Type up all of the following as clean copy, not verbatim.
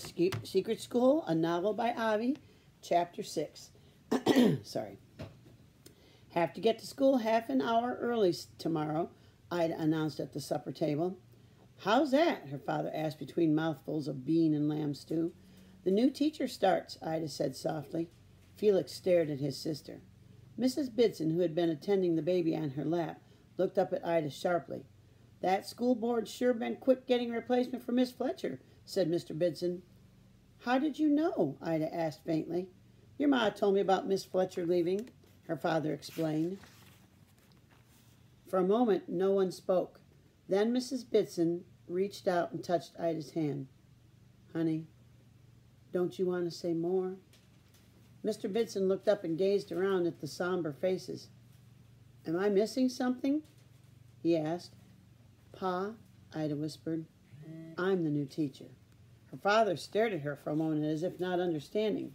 Secret School, a novel by Avi, Chapter 6. Sorry. Have to get to school half an hour early tomorrow, Ida announced at the supper table. How's that? Her father asked between mouthfuls of bean and lamb stew. The new teacher starts, Ida said softly. Felix stared at his sister. Mrs. Bidson, who had been attending the baby on her lap, looked up at Ida sharply. That school board's sure been quick getting a replacement for Miss Fletcher, said Mr. Bidson. How did you know? Ida asked faintly. Your ma told me about Miss Fletcher leaving, her father explained. For a moment, no one spoke. Then Mrs. Bidson reached out and touched Ida's hand. Honey, don't you want to say more? Mr. Bidson looked up and gazed around at the somber faces. Am I missing something? He asked. Pa, Ida whispered, I'm the new teacher. Her father stared at her for a moment as if not understanding.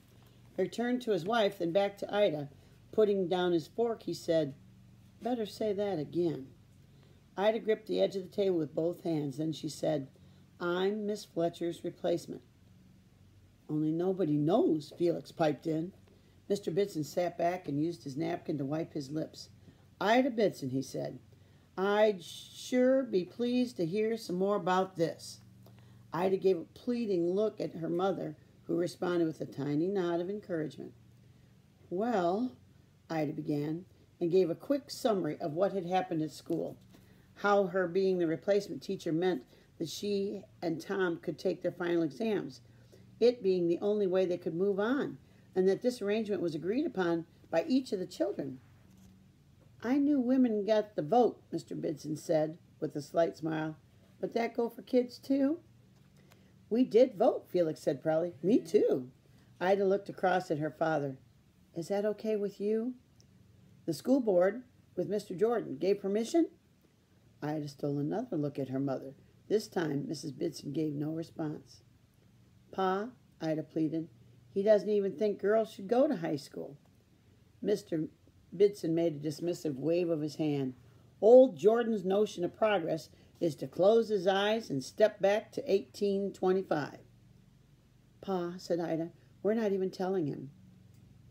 He turned to his wife, then back to Ida. Putting down his fork, he said, Better say that again. Ida gripped the edge of the table with both hands. Then she said, I'm Miss Fletcher's replacement. Only nobody knows, Felix piped in. Mr. Bidson sat back and used his napkin to wipe his lips. Ida Bidson, he said, I'd sure be pleased to hear some more about this. Ida gave a pleading look at her mother, who responded with a tiny nod of encouragement. Well, Ida began, and gave a quick summary of what had happened at school, how her being the replacement teacher meant that she and Tom could take their final exams, it being the only way they could move on, and that this arrangement was agreed upon by each of the children. I knew women got the vote, Mr. Bidson said, with a slight smile. But that go for kids, too? We did vote, Felix said proudly. Me, too. Ida looked across at her father. Is that okay with you? The school board, with Mr. Jordan, gave permission? Ida stole another look at her mother. This time, Mrs. Bidson gave no response. Pa, Ida pleaded, he doesn't even think girls should go to high school. Mr. Bidson made a dismissive wave of his hand. Old Jordan's notion of progress is to close his eyes and step back to 1825. Pa, said Ida, we're not even telling him.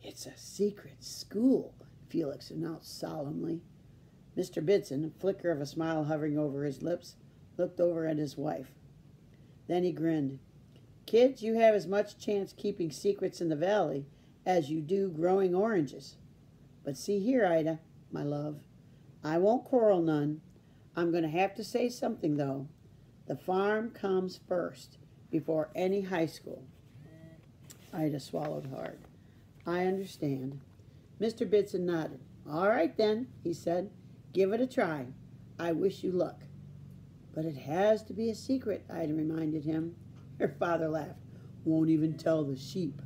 It's a secret school, Felix announced solemnly. Mr. Bidson, a flicker of a smile hovering over his lips, looked over at his wife. Then he grinned. Kids, you have as much chance keeping secrets in the valley as you do growing oranges. But see here, Ida, my love, I won't quarrel none. I'm going to have to say something, though. The farm comes first, before any high school. Ida swallowed hard. I understand. Mr. Bidson nodded. All right, then, he said. Give it a try. I wish you luck. But it has to be a secret, Ida reminded him. Her father laughed. Won't even tell the sheep.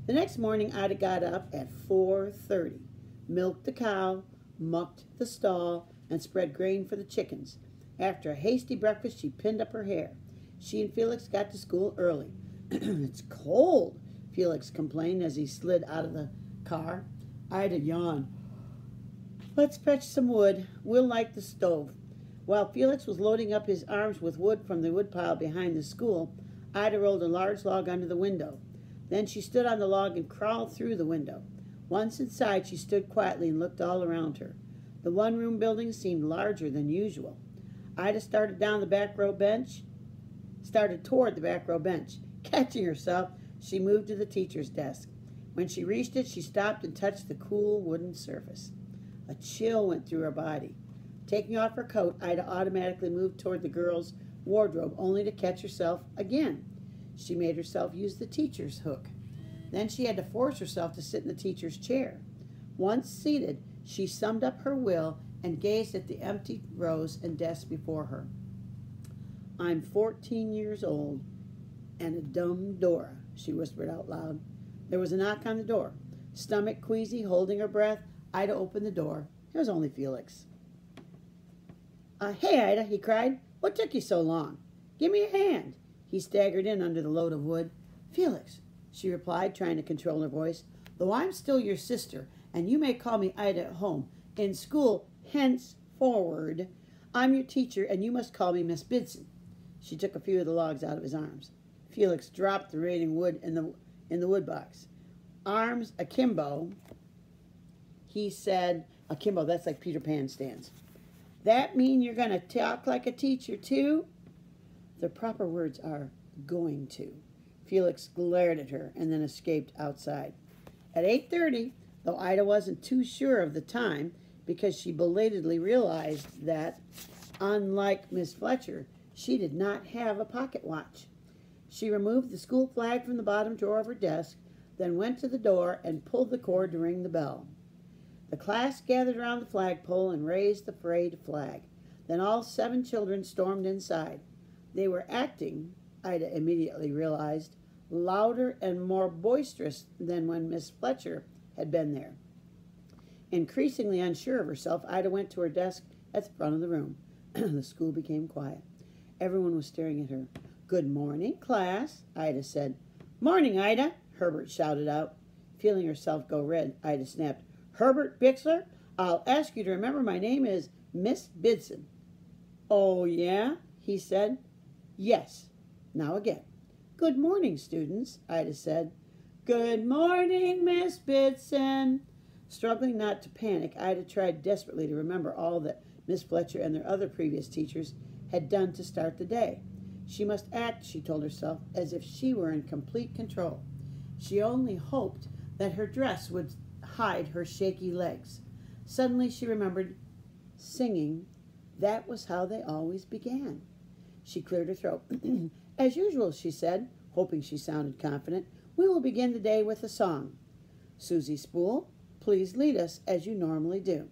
The next morning, Ida got up at 4:30, milked the cow, mucked the stall, and spread grain for the chickens. After a hasty breakfast, she pinned up her hair. She and Felix got to school early. It's cold, Felix complained as he slid out of the car. Ida yawned. Let's fetch some wood. We'll light the stove. While Felix was loading up his arms with wood from the woodpile behind the school, Ida rolled a large log under the window. Then she stood on the log and crawled through the window. Once inside, she stood quietly and looked all around her. The one-room building seemed larger than usual. Ida started toward the back row bench. Catching herself, she moved to the teacher's desk. When she reached it, she stopped and touched the cool wooden surface. A chill went through her body. Taking off her coat, Ida automatically moved toward the girl's wardrobe, only to catch herself again. She made herself use the teacher's hook. Then she had to force herself to sit in the teacher's chair. Once seated, she summed up her will and gazed at the empty rows and desks before her. I'm 14 years old and a dumb Dora, she whispered out loud. There was a knock on the door. Stomach queasy, holding her breath, Ida opened the door. It was only Felix. Hey, Ida, he cried. What took you so long? Give me a hand. He staggered in under the load of wood. Felix, she replied, trying to control her voice, though I'm still your sister, and you may call me Ida at home. In school, henceforward, I'm your teacher, and you must call me Miss Bidson. She took a few of the logs out of his arms. Felix dropped the raiding wood in the wood box. Arms akimbo, he said, akimbo, that's like Peter Pan stance. That mean you're going to talk like a teacher too? The proper words are going to. Felix glared at her and then escaped outside. At 8:30, though Ida wasn't too sure of the time because she belatedly realized that, unlike Miss Fletcher, she did not have a pocket watch. She removed the school flag from the bottom drawer of her desk, then went to the door and pulled the cord to ring the bell. The class gathered around the flagpole and raised the parade flag. Then all 7 children stormed inside. They were acting, Ida immediately realized, louder and more boisterous than when Miss Fletcher had been there. Increasingly unsure of herself, Ida went to her desk at the front of the room. The school became quiet. Everyone was staring at her. "Good morning, class," Ida said. "Morning, Ida," Herbert shouted out. Feeling herself go red, Ida snapped, "Herbert Bixler, I'll ask you to remember my name is Miss Bidson." "Oh, yeah?" he said. "Yes. Now again." "Good morning, students," Ida said. "Good morning, Miss Bidson." Struggling not to panic, Ida tried desperately to remember all that Miss Fletcher and their other previous teachers had done to start the day. She must act, she told herself, as if she were in complete control. She only hoped that her dress would hide her shaky legs. Suddenly she remembered singing. That was how they always began. She cleared her throat. "As usual," she said, hoping she sounded confident, "we will begin the day with a song. Susie Spool, please lead us as you normally do."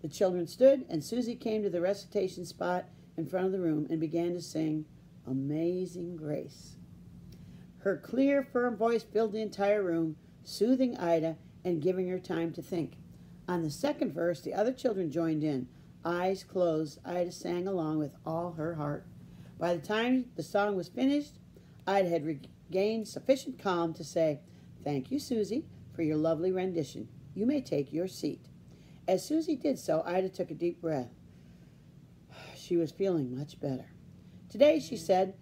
The children stood, and Susie came to the recitation spot in front of the room and began to sing Amazing Grace. Her clear, firm voice filled the entire room, soothing Ida and giving her time to think. On the second verse, the other children joined in. Eyes closed, Ida sang along with all her heart. By the time the song was finished, Ida had regained sufficient calm to say, "Thank you, Susie, for your lovely rendition. You may take your seat." As Susie did so, Ida took a deep breath. She was feeling much better. "Today," she said,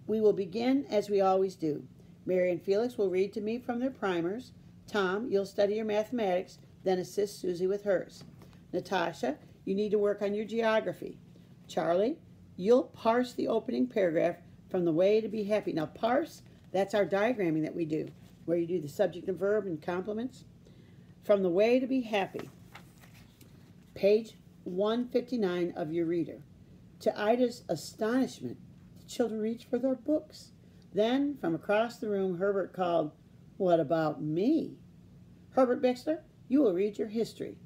"we will begin as we always do. Mary and Felix will read to me from their primers. Tom, you'll study your mathematics, then assist Susie with hers. Natasha, you need to work on your geography. Charlie, you'll parse the opening paragraph from The Way to Be Happy." Now, parse, that's our diagramming that we do, where you do the subject and verb and complements. From The Way to Be Happy, page 159 of your reader. To Ida's astonishment, the children reached for their books. Then, from across the room, Herbert called, "What about me? Herbert Bixler, you will read your history."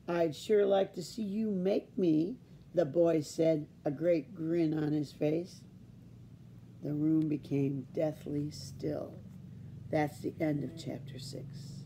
"I'd sure like to see you make me," the boy said, a great grin on his face. The room became deathly still. That's the end of chapter 6.